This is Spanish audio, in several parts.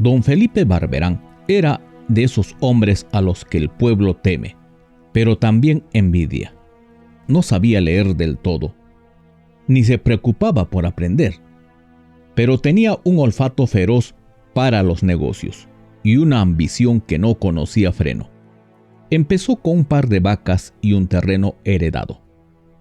Don Felipe Barberán era de esos hombres a los que el pueblo teme, pero también envidia. No sabía leer del todo, ni se preocupaba por aprender, pero tenía un olfato feroz para los negocios y una ambición que no conocía freno. Empezó con un par de vacas y un terreno heredado,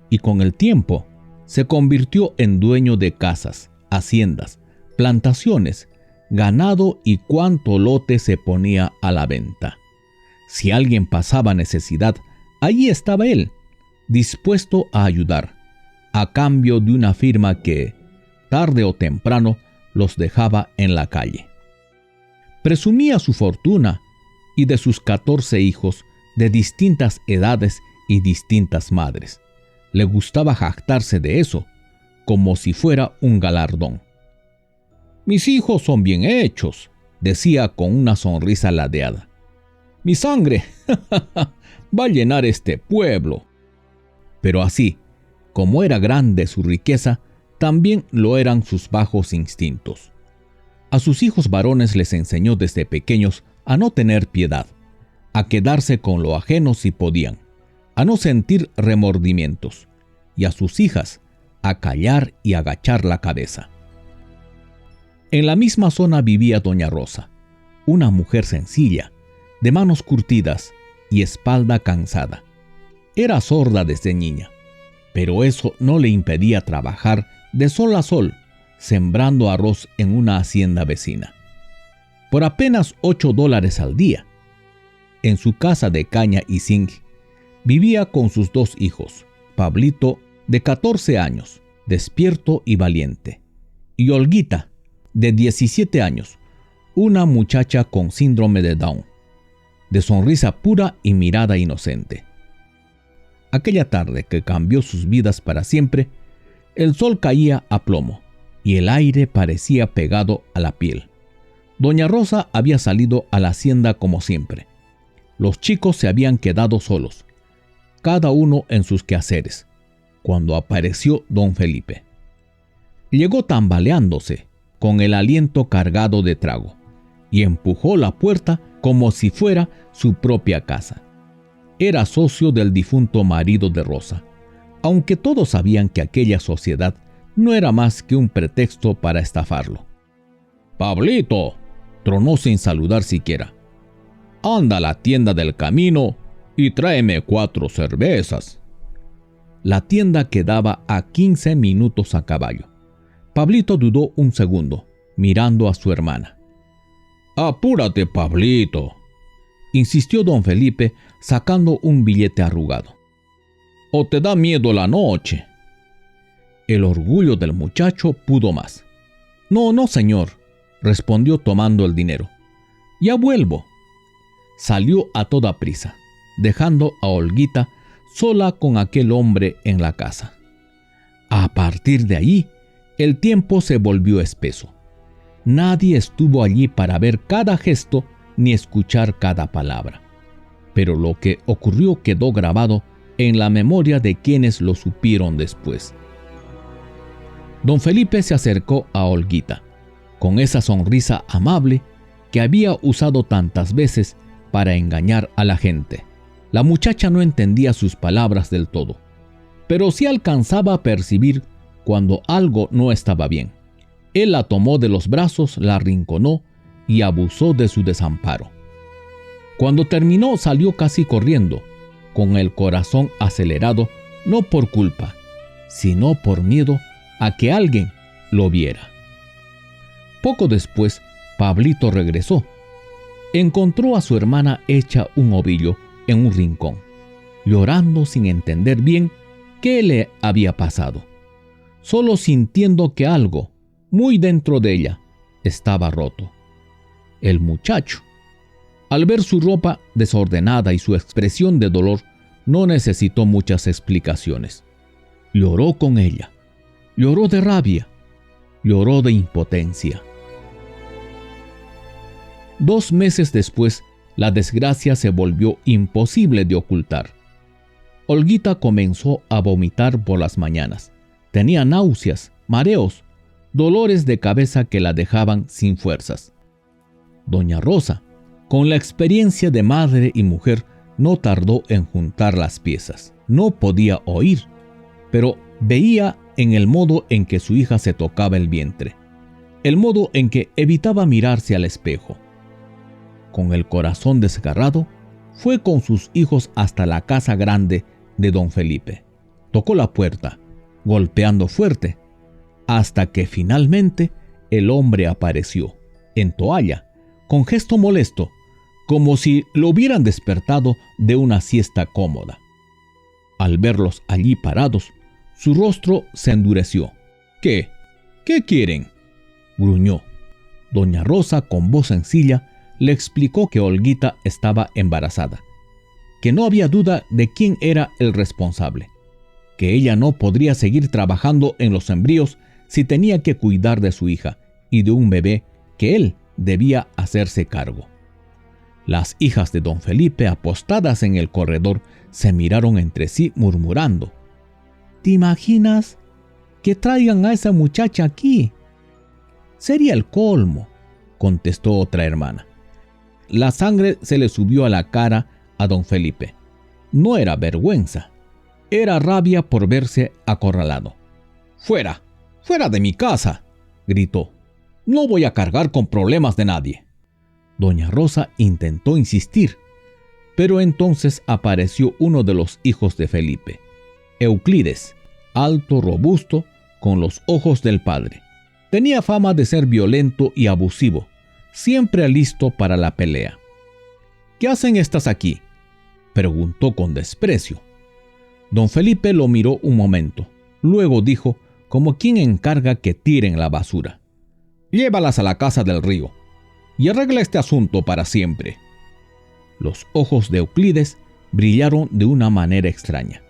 y con el tiempo se convirtió en dueño de casas, haciendas, plantaciones, ganado y cuanto lote se ponía a la venta. Si alguien pasaba necesidad, allí estaba él, dispuesto a ayudar, a cambio de una firma que, tarde o temprano, los dejaba en la calle. Presumía su fortuna y de sus 14 hijos de distintas edades y distintas madres. Le gustaba jactarse de eso, como si fuera un galardón. «Mis hijos son bien hechos», decía con una sonrisa ladeada. «Mi sangre va a llenar este pueblo». Pero así, como era grande su riqueza, también lo eran sus bajos instintos. A sus hijos varones les enseñó desde pequeños a no tener piedad, a quedarse con lo ajeno si podían, a no sentir remordimientos, y a sus hijas a callar y agachar la cabeza. En la misma zona vivía doña Rosa, una mujer sencilla, de manos curtidas y espalda cansada. Era sorda desde niña, pero eso no le impedía trabajar de sol a sol, sembrando arroz en una hacienda vecina. Por apenas $8 al día. En su casa de caña y zinc, vivía con sus 2 hijos, Pablito, de 14 años, despierto y valiente, y Olguita, de 17 años, una muchacha con síndrome de Down, de sonrisa pura y mirada inocente. Aquella tarde que cambió sus vidas para siempre, el sol caía a plomo y el aire parecía pegado a la piel. Doña Rosa había salido a la hacienda como siempre. Los chicos se habían quedado solos, cada uno en sus quehaceres, cuando apareció don Felipe. Llegó tambaleándose, con el aliento cargado de trago, y empujó la puerta como si fuera su propia casa. Era socio del difunto marido de Rosa, aunque todos sabían que aquella sociedad no era más que un pretexto para estafarlo. «Pablito», tronó sin saludar siquiera, «anda a la tienda del camino y tráeme 4 cervezas». La tienda quedaba a 15 minutos a caballo. Pablito dudó un segundo, mirando a su hermana. «Apúrate, Pablito», insistió don Felipe, sacando un billete arrugado. «¿O te da miedo la noche?» El orgullo del muchacho pudo más. No, señor», respondió tomando el dinero. «Ya vuelvo». Salió a toda prisa, dejando a Olguita sola con aquel hombre en la casa. A partir de ahí, el tiempo se volvió espeso. Nadie estuvo allí para ver cada gesto ni escuchar cada palabra. Pero lo que ocurrió quedó grabado en la memoria de quienes lo supieron después. Don Felipe se acercó a Olguita, con esa sonrisa amable que había usado tantas veces para engañar a la gente. La muchacha no entendía sus palabras del todo, pero sí alcanzaba a percibir cuando algo no estaba bien. Él la tomó de los brazos, la arrinconó y abusó de su desamparo. Cuando terminó, salió casi corriendo, con el corazón acelerado, no por culpa, sino por miedo a que alguien lo viera. Poco después, Pablito regresó. Encontró a su hermana hecha un ovillo en un rincón, llorando sin entender bien qué le había pasado, solo sintiendo que algo, muy dentro de ella, estaba roto. El muchacho, al ver su ropa desordenada y su expresión de dolor, no necesitó muchas explicaciones. Lloró con ella, lloró de rabia, lloró de impotencia. 2 meses después, la desgracia se volvió imposible de ocultar. Olguita comenzó a vomitar por las mañanas. Tenía náuseas, mareos, dolores de cabeza que la dejaban sin fuerzas. Doña Rosa, con la experiencia de madre y mujer, no tardó en juntar las piezas. No podía oír, pero veía en el modo en que su hija se tocaba el vientre, el modo en que evitaba mirarse al espejo. Con el corazón desgarrado, fue con sus hijos hasta la casa grande de don Felipe. Tocó la puerta, golpeando fuerte, hasta que finalmente el hombre apareció, en toalla, con gesto molesto, como si lo hubieran despertado de una siesta cómoda. Al verlos allí parados, su rostro se endureció. ¿Qué? ¿Qué quieren?, gruñó. Doña Rosa, con voz sencilla, le explicó que Olguita estaba embarazada, que no había duda de quién era el responsable, que ella no podría seguir trabajando en los sembríos si tenía que cuidar de su hija y de un bebé que él debía hacerse cargo. Las hijas de don Felipe, apostadas en el corredor, se miraron entre sí murmurando: ¿Te imaginas que traigan a esa muchacha aquí? Sería el colmo, contestó otra hermana. La sangre se le subió a la cara a don Felipe. No era vergüenza, era rabia por verse acorralado. ¡Fuera! ¡Fuera de mi casa!, gritó. No voy a cargar con problemas de nadie. Doña Rosa intentó insistir, pero entonces apareció uno de los hijos de Felipe, Euclides, alto, robusto, con los ojos del padre. Tenía fama de ser violento y abusivo, siempre listo para la pelea. ¿Qué hacen estas aquí?, preguntó con desprecio. Don Felipe lo miró un momento, luego dijo, como quien encarga que tiren la basura: Llévalas a la casa del río y arregla este asunto para siempre. Los ojos de Euclides brillaron de una manera extraña.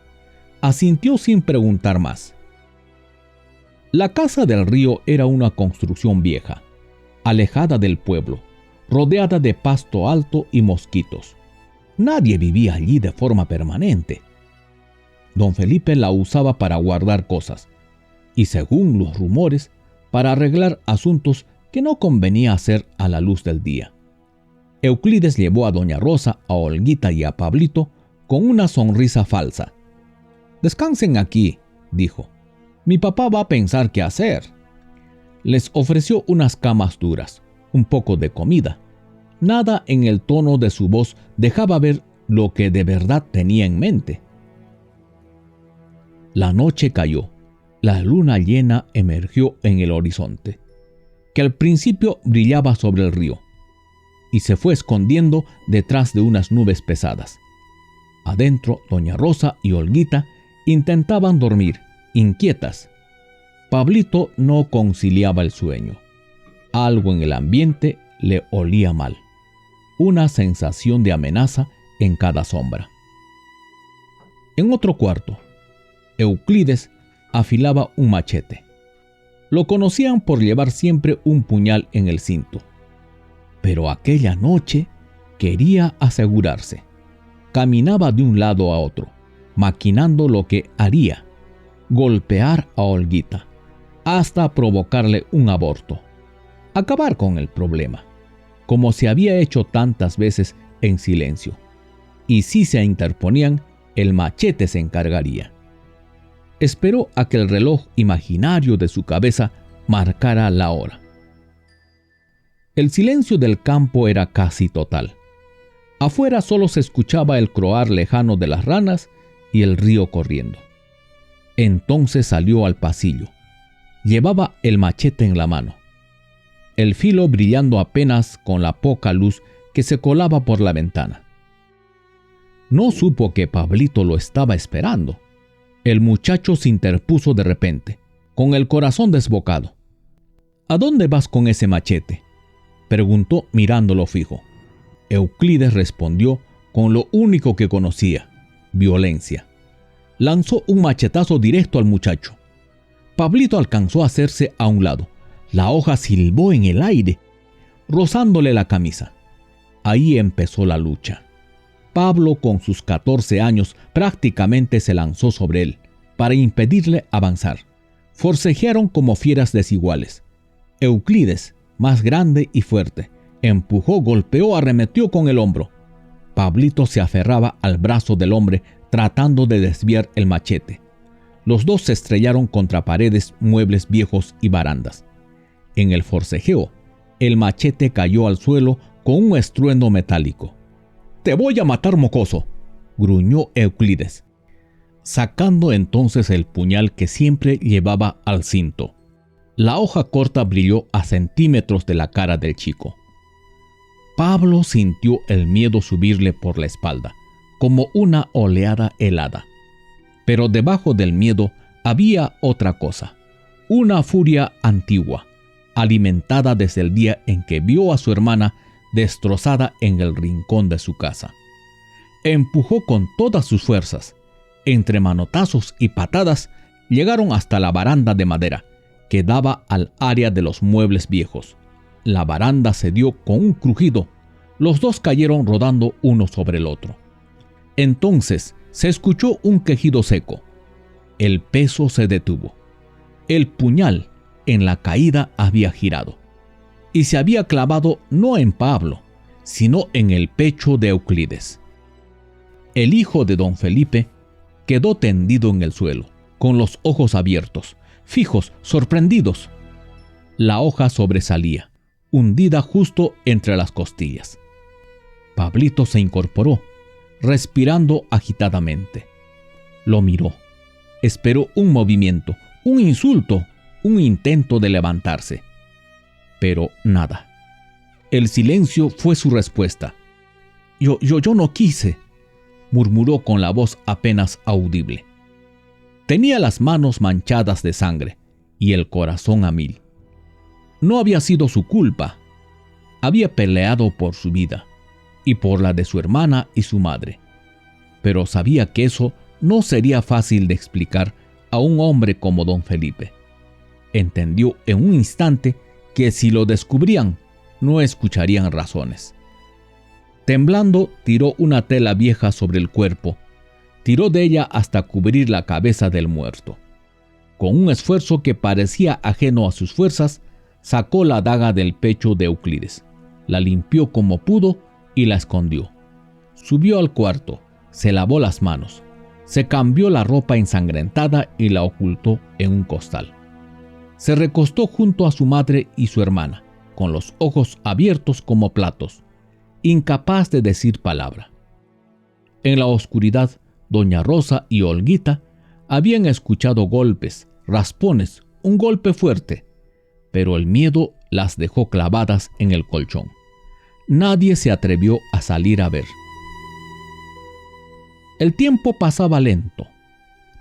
Asintió sin preguntar más. La casa del río era una construcción vieja, alejada del pueblo, rodeada de pasto alto y mosquitos. Nadie vivía allí de forma permanente. Don Felipe la usaba para guardar cosas y, según los rumores, para arreglar asuntos que no convenía hacer a la luz del día. Euclides llevó a doña Rosa, a Olguita y a Pablito con una sonrisa falsa. «Descansen aquí», dijo. «Mi papá va a pensar qué hacer». Les ofreció unas camas duras, un poco de comida. Nada en el tono de su voz dejaba ver lo que de verdad tenía en mente. La noche cayó. La luna llena emergió en el horizonte, que al principio brillaba sobre el río, y se fue escondiendo detrás de unas nubes pesadas. Adentro, doña Rosa y Olguita intentaban dormir, inquietas. Pablito no conciliaba el sueño. Algo en el ambiente le olía mal. Una sensación de amenaza en cada sombra. En otro cuarto, Euclides afilaba un machete. Lo conocían por llevar siempre un puñal en el cinto. Pero aquella noche quería asegurarse. Caminaba de un lado a otro, maquinando lo que haría: golpear a Olguita, hasta provocarle un aborto. Acabar con el problema, como se había hecho tantas veces en silencio. Y si se interponían, el machete se encargaría. Esperó a que el reloj imaginario de su cabeza marcara la hora. El silencio del campo era casi total. Afuera solo se escuchaba el croar lejano de las ranas y el río corriendo. Entonces salió al pasillo. Llevaba el machete en la mano, el filo brillando apenas con la poca luz que se colaba por la ventana. No supo que Pablito lo estaba esperando. El muchacho se interpuso de repente, con el corazón desbocado. «¿A dónde vas con ese machete?», preguntó mirándolo fijo. Euclides respondió con lo único que conocía: violencia. Lanzó un machetazo directo al muchacho. Pablito alcanzó a hacerse a un lado. La hoja silbó en el aire, rozándole la camisa. Ahí empezó la lucha. Pablo, con sus 14 años, prácticamente se lanzó sobre él para impedirle avanzar. Forcejearon como fieras desiguales. Euclides, más grande y fuerte, Empujó, golpeó, arremetió con el hombro. Pablito se aferraba al brazo del hombre tratando de desviar el machete. Los dos se estrellaron contra paredes, muebles viejos y barandas. En el forcejeo, el machete cayó al suelo con un estruendo metálico. «¡Te voy a matar, mocoso!», gruñó Euclides, sacando entonces el puñal que siempre llevaba al cinto. La hoja corta brilló a centímetros de la cara del chico. Pablo sintió el miedo subirle por la espalda, como una oleada helada. Pero debajo del miedo había otra cosa, una furia antigua, alimentada desde el día en que vio a su hermana destrozada en el rincón de su casa. Empujó con todas sus fuerzas. Entre manotazos y patadas llegaron hasta la baranda de madera que daba al área de los muebles viejos. La baranda cedió con un crujido. Los dos cayeron rodando uno sobre el otro. Entonces se escuchó un quejido seco. El peso se detuvo. El puñal en la caída había girado y se había clavado no en Pablo, sino en el pecho de Euclides. El hijo de don Felipe quedó tendido en el suelo, con los ojos abiertos, fijos, sorprendidos. La hoja sobresalía, hundida justo entre las costillas. Pablito se incorporó, respirando agitadamente. Lo miró. Esperó un movimiento, un insulto, un intento de levantarse. Pero nada. El silencio fue su respuesta. Yo no quise», murmuró con la voz apenas audible. Tenía las manos manchadas de sangre y el corazón a mil. No había sido su culpa. Había peleado por su vida y por la de su hermana y su madre. Pero sabía que eso no sería fácil de explicar a un hombre como don Felipe. Entendió en un instante que si lo descubrían, no escucharían razones. Temblando, tiró una tela vieja sobre el cuerpo. Tiró de ella hasta cubrir la cabeza del muerto. Con un esfuerzo que parecía ajeno a sus fuerzas, sacó la daga del pecho de Euclides, la limpió como pudo y la escondió. Subió al cuarto, se lavó las manos, se cambió la ropa ensangrentada y la ocultó en un costal. Se recostó junto a su madre y su hermana, con los ojos abiertos como platos, incapaz de decir palabra. En la oscuridad, doña Rosa y Olguita habían escuchado golpes, raspones, un golpe fuerte, pero el miedo las dejó clavadas en el colchón. Nadie se atrevió a salir a ver. El tiempo pasaba lento.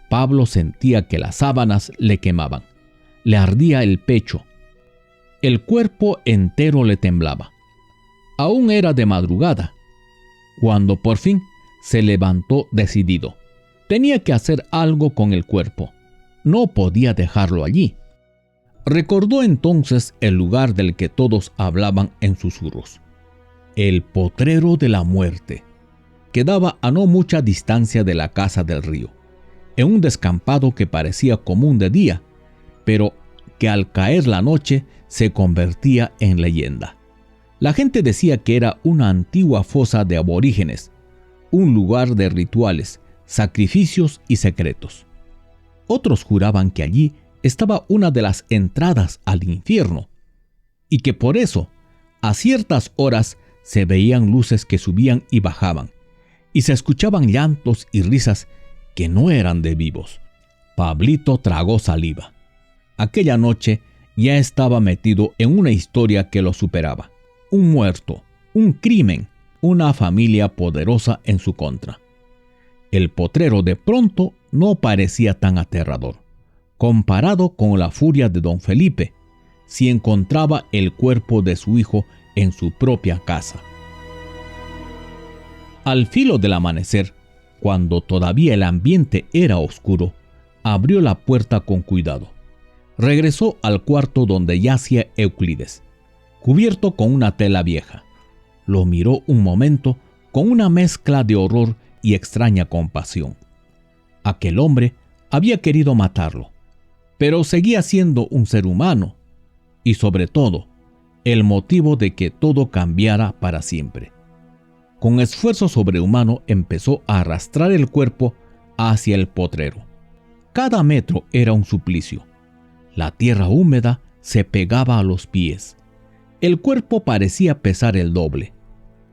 Pablo sentía que las sábanas le quemaban. Le ardía el pecho. El cuerpo entero le temblaba. Aún era de madrugada, cuando por fin se levantó decidido. Tenía que hacer algo con el cuerpo. No podía dejarlo allí. Recordó entonces el lugar del que todos hablaban en susurros. El potrero de la muerte. Quedaba a no mucha distancia de la casa del río, en un descampado que parecía común de día, pero que al caer la noche se convertía en leyenda. La gente decía que era una antigua fosa de aborígenes, un lugar de rituales, sacrificios y secretos. Otros juraban que allí estaba una de las entradas al infierno, y que por eso, a ciertas horas, se veían luces que subían y bajaban, y se escuchaban llantos y risas que no eran de vivos. Pablito tragó saliva. Aquella noche ya estaba metido en una historia que lo superaba. Un muerto, un crimen, una familia poderosa en su contra. El potrero de pronto no parecía tan aterrador, comparado con la furia de don Felipe, si encontraba el cuerpo de su hijo en su propia casa. Al filo del amanecer, cuando todavía el ambiente era oscuro, abrió la puerta con cuidado. Regresó al cuarto donde yacía Euclides, cubierto con una tela vieja. Lo miró un momento con una mezcla de horror y extraña compasión. Aquel hombre había querido matarlo, pero seguía siendo un ser humano y, sobre todo, el motivo de que todo cambiara para siempre. Con esfuerzo sobrehumano empezó a arrastrar el cuerpo hacia el potrero. Cada metro era un suplicio. La tierra húmeda se pegaba a los pies. El cuerpo parecía pesar el doble.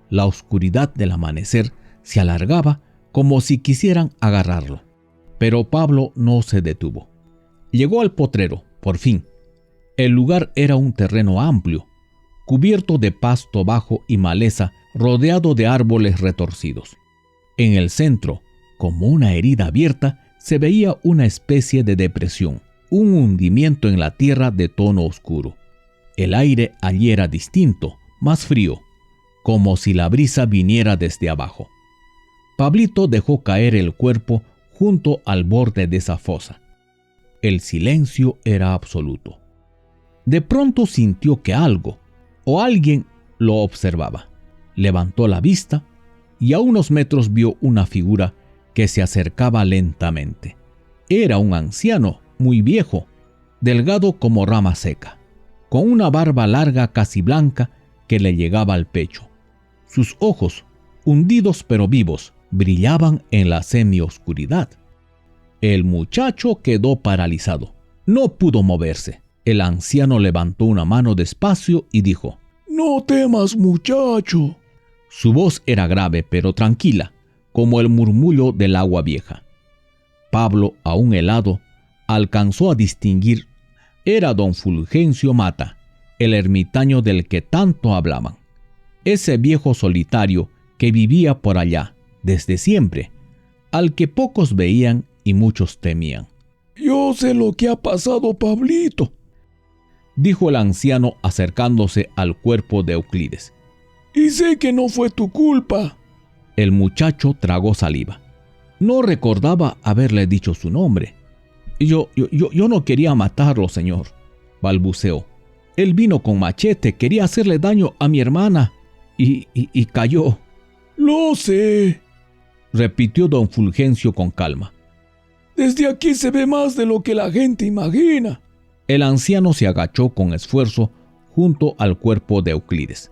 La oscuridad del amanecer se alargaba como si quisieran agarrarlo. Pero Pablo no se detuvo. Llegó al potrero, por fin. El lugar era un terreno amplio, cubierto de pasto bajo y maleza, rodeado de árboles retorcidos. En el centro, como una herida abierta, se veía una especie de depresión, un hundimiento en la tierra de tono oscuro. El aire allí era distinto, más frío, como si la brisa viniera desde abajo. Pablito dejó caer el cuerpo junto al borde de esa fosa. El silencio era absoluto. De pronto sintió que algo o alguien lo observaba. Levantó la vista y a unos metros vio una figura que se acercaba lentamente. Era un anciano muy viejo, delgado como rama seca, con una barba larga casi blanca que le llegaba al pecho. Sus ojos, hundidos pero vivos, brillaban en la semioscuridad. El muchacho quedó paralizado. No pudo moverse. El anciano levantó una mano despacio y dijo: «No temas, muchacho». Su voz era grave pero tranquila, como el murmullo del agua vieja. Pablo, aún helado, alcanzó a distinguir. Era don Fulgencio Mata, el ermitaño del que tanto hablaban. Ese viejo solitario que vivía por allá, desde siempre, al que pocos veían y muchos temían. «Yo sé lo que ha pasado, Pablito», dijo el anciano acercándose al cuerpo de Euclides. «Y sé que no fue tu culpa». El muchacho tragó saliva. No recordaba haberle dicho su nombre. Yo no quería matarlo, señor», balbuceó. «Él vino con machete, quería hacerle daño a mi hermana y cayó». «Lo sé», repitió don Fulgencio con calma. «Desde aquí se ve más de lo que la gente imagina». El anciano se agachó con esfuerzo junto al cuerpo de Euclides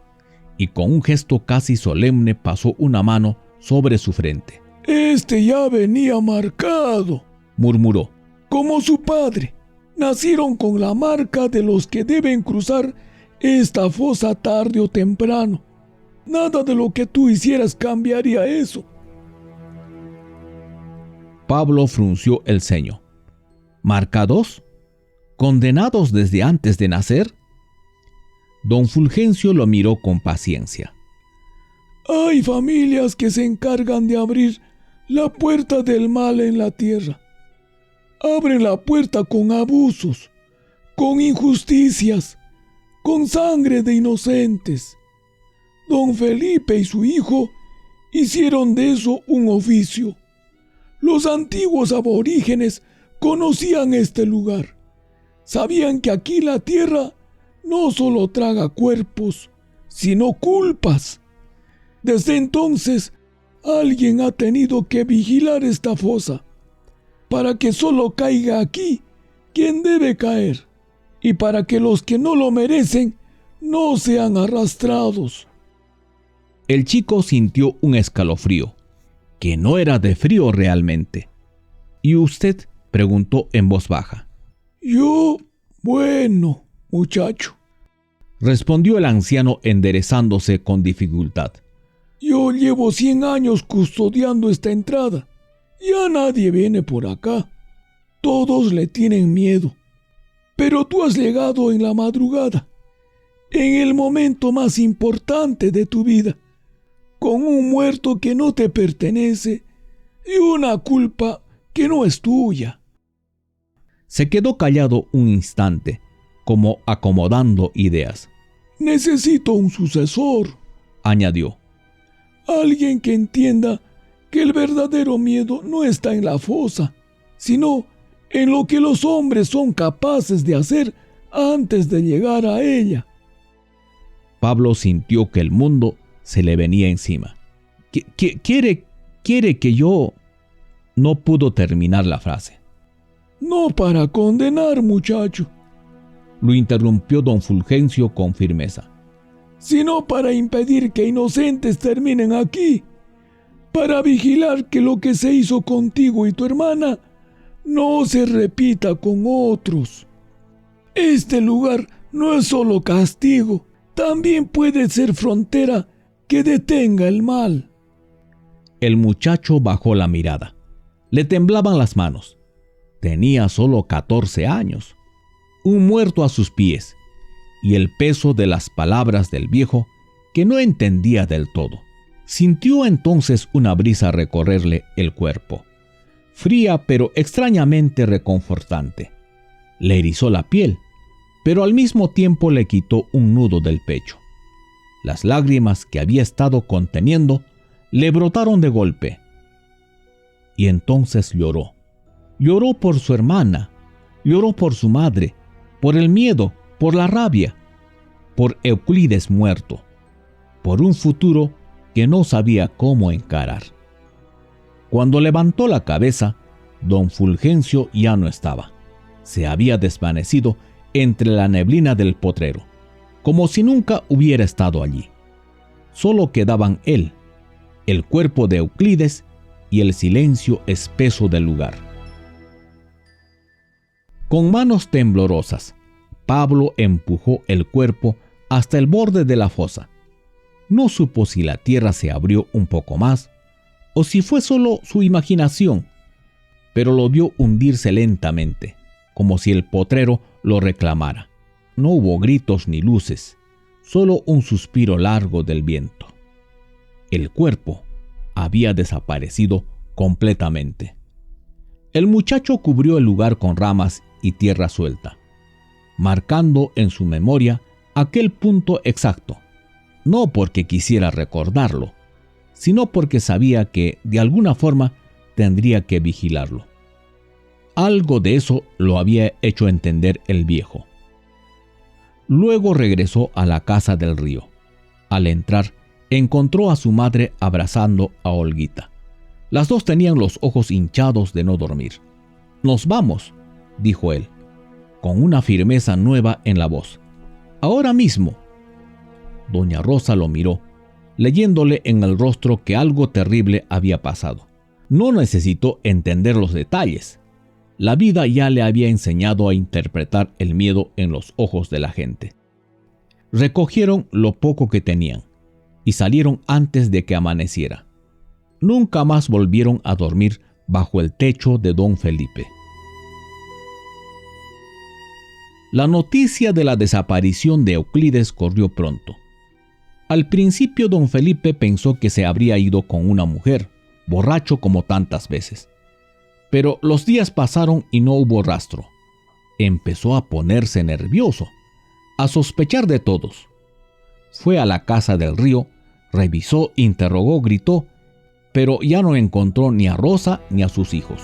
y con un gesto casi solemne pasó una mano sobre su frente. «Este ya venía marcado», murmuró. «Como su padre. Nacieron con la marca de los que deben cruzar esta fosa tarde o temprano. Nada de lo que tú hicieras cambiaría eso». Pablo frunció el ceño. «¿Marcados? ¿Condenados desde antes de nacer?». Don Fulgencio lo miró con paciencia. «Hay familias que se encargan de abrir la puerta del mal en la tierra. Abren la puerta con abusos, con injusticias, con sangre de inocentes. Don Felipe y su hijo hicieron de eso un oficio. Los antiguos aborígenes conocían este lugar. Sabían que aquí la tierra no solo traga cuerpos, sino culpas. Desde entonces, alguien ha tenido que vigilar esta fosa, para que solo caiga aquí quien debe caer, y para que los que no lo merecen no sean arrastrados». El chico sintió un escalofrío, que no era de frío realmente. «¿Y usted?», preguntó en voz baja. «Yo, bueno, muchacho», respondió el anciano enderezándose con dificultad. «Yo llevo 100 años custodiando esta entrada. Ya nadie viene por acá. Todos le tienen miedo. Pero tú has llegado en la madrugada, en el momento más importante de tu vida, con un muerto que no te pertenece y una culpa que no es tuya». Se quedó callado un instante, como acomodando ideas. «Necesito un sucesor», añadió. «Alguien que entienda que el verdadero miedo no está en la fosa, sino en lo que los hombres son capaces de hacer antes de llegar a ella». Pablo sintió que el mundo se le venía encima. ¿Quiere que yo...? No pudo terminar la frase. «No para condenar, muchacho», lo interrumpió don Fulgencio con firmeza. sino para impedir que inocentes terminen aquí, para vigilar que lo que se hizo contigo y tu hermana no se repita con otros. Este lugar no es solo castigo, también puede ser frontera que detenga el mal. El muchacho bajó la mirada. Le temblaban las manos. Tenía solo 14 años. Un muerto a sus pies, y el peso de las palabras del viejo que no entendía del todo. Sintió entonces una brisa recorrerle el cuerpo, fría pero extrañamente reconfortante. Le erizó la piel, pero al mismo tiempo le quitó un nudo del pecho. Las lágrimas que había estado conteniendo le brotaron de golpe. Y entonces lloró. Lloró por su hermana, lloró por su madre, por el miedo, por la rabia, por Euclides muerto, por un futuro que no sabía cómo encarar. Cuando levantó la cabeza, don Fulgencio ya no estaba. Se había desvanecido entre la neblina del potrero, como si nunca hubiera estado allí. Solo quedaban él, el cuerpo de Euclides y el silencio espeso del lugar. Con manos temblorosas, Pablo empujó el cuerpo hasta el borde de la fosa. No supo si la tierra se abrió un poco más o si fue solo su imaginación, pero lo vio hundirse lentamente, como si el potrero lo reclamara. No hubo gritos ni luces, solo un suspiro largo del viento. El cuerpo había desaparecido completamente. El muchacho cubrió el lugar con ramas y tierra suelta, marcando en su memoria aquel punto exacto, no porque quisiera recordarlo, sino porque sabía que de alguna forma tendría que vigilarlo. Algo de eso lo había hecho entender el viejo. Luego regresó a la casa del río. Al entrar, encontró a su madre abrazando a Olguita. Las dos tenían los ojos hinchados de no dormir. «Nos vamos», dijo él, con una firmeza nueva en la voz. «Ahora mismo». Doña Rosa lo miró, leyéndole en el rostro que algo terrible había pasado. No necesitó entender los detalles. La vida ya le había enseñado a interpretar el miedo en los ojos de la gente. Recogieron lo poco que tenían y salieron antes de que amaneciera. Nunca más volvieron a dormir bajo el techo de don Felipe. La noticia de la desaparición de Euclides corrió pronto. Al principio don Felipe pensó que se habría ido con una mujer, borracho como tantas veces. Pero los días pasaron y no hubo rastro. Empezó a ponerse nervioso, a sospechar de todos. Fue a la casa del río, revisó, interrogó, gritó, pero ya no encontró ni a Rosa ni a sus hijos.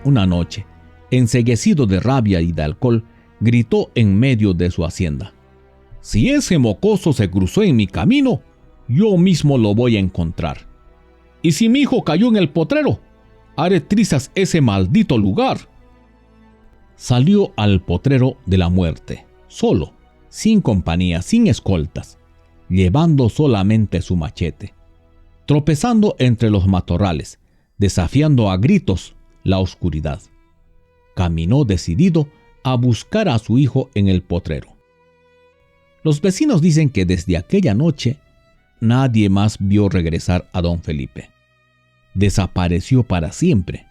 Una noche, enceguecido de rabia y de alcohol, gritó en medio de su hacienda: «Si ese mocoso se cruzó en mi camino, yo mismo lo voy a encontrar. Y si mi hijo cayó en el potrero, haré trizas ese maldito lugar». Salió al potrero de la muerte, solo, sin compañía, sin escoltas, llevando solamente su machete, tropezando entre los matorrales, desafiando a gritos la oscuridad. Caminó decidido a buscar a su hijo en el potrero. Los vecinos dicen que desde aquella noche nadie más vio regresar a don Felipe. Desapareció para siempre.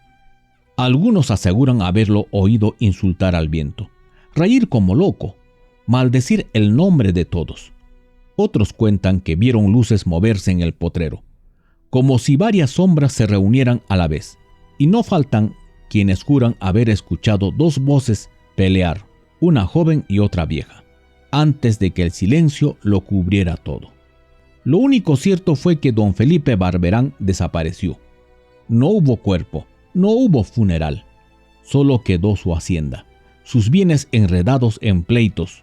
Algunos aseguran haberlo oído insultar al viento, reír como loco, maldecir el nombre de todos. Otros cuentan que vieron luces moverse en el potrero, como si varias sombras se reunieran a la vez, y no faltan quienes juran haber escuchado dos voces pelear, una joven y otra vieja, antes de que el silencio lo cubriera todo. Lo único cierto fue que don Felipe Barberán desapareció. No hubo cuerpo, no hubo funeral, solo quedó su hacienda, sus bienes enredados en pleitos,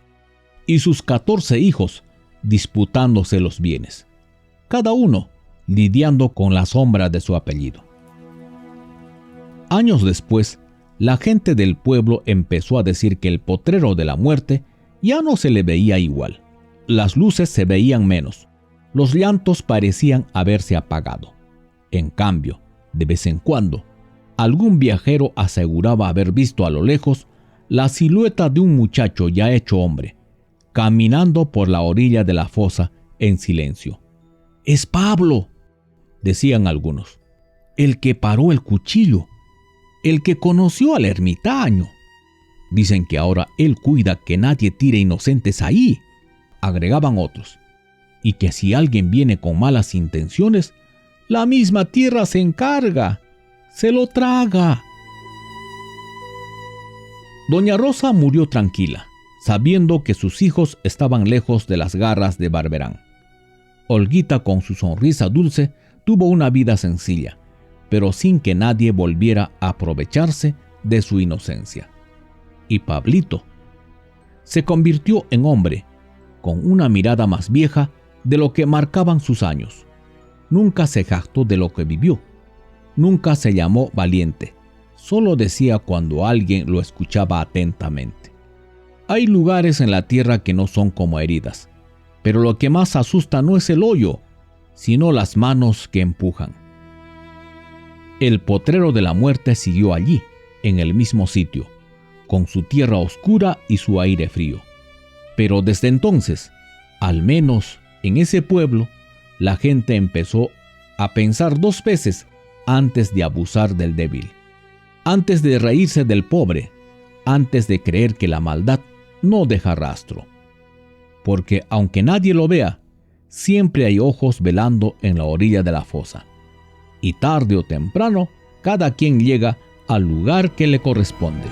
y sus 14 hijos disputándose los bienes, cada uno lidiando con la sombra de su apellido. Años después, la gente del pueblo empezó a decir que el potrero de la muerte ya no se le veía igual. Las luces se veían menos. Los llantos parecían haberse apagado. En cambio, de vez en cuando, algún viajero aseguraba haber visto a lo lejos la silueta de un muchacho ya hecho hombre, caminando por la orilla de la fosa en silencio. «¡Es Pablo!», decían algunos, «el que paró el cuchillo, el que conoció al ermitaño. Dicen que ahora él cuida que nadie tire inocentes ahí», agregaban otros, «y que si alguien viene con malas intenciones, la misma tierra se encarga, se lo traga». Doña Rosa murió tranquila, sabiendo que sus hijos estaban lejos de las garras de Barberán. Olguita, con su sonrisa dulce, tuvo una vida sencilla, pero sin que nadie volviera a aprovecharse de su inocencia. Y Pablito se convirtió en hombre, con una mirada más vieja de lo que marcaban sus años. Nunca se jactó de lo que vivió, nunca se llamó valiente, solo decía cuando alguien lo escuchaba atentamente: «Hay lugares en la tierra que no son como heridas, pero lo que más asusta no es el hoyo, sino las manos que empujan». El potrero de la muerte siguió allí, en el mismo sitio, con su tierra oscura y su aire frío. Pero desde entonces, al menos en ese pueblo, la gente empezó a pensar 2 veces antes de abusar del débil, antes de reírse del pobre, antes de creer que la maldad no deja rastro. Porque aunque nadie lo vea, siempre hay ojos velando en la orilla de la fosa. Y tarde o temprano, cada quien llega al lugar que le corresponde.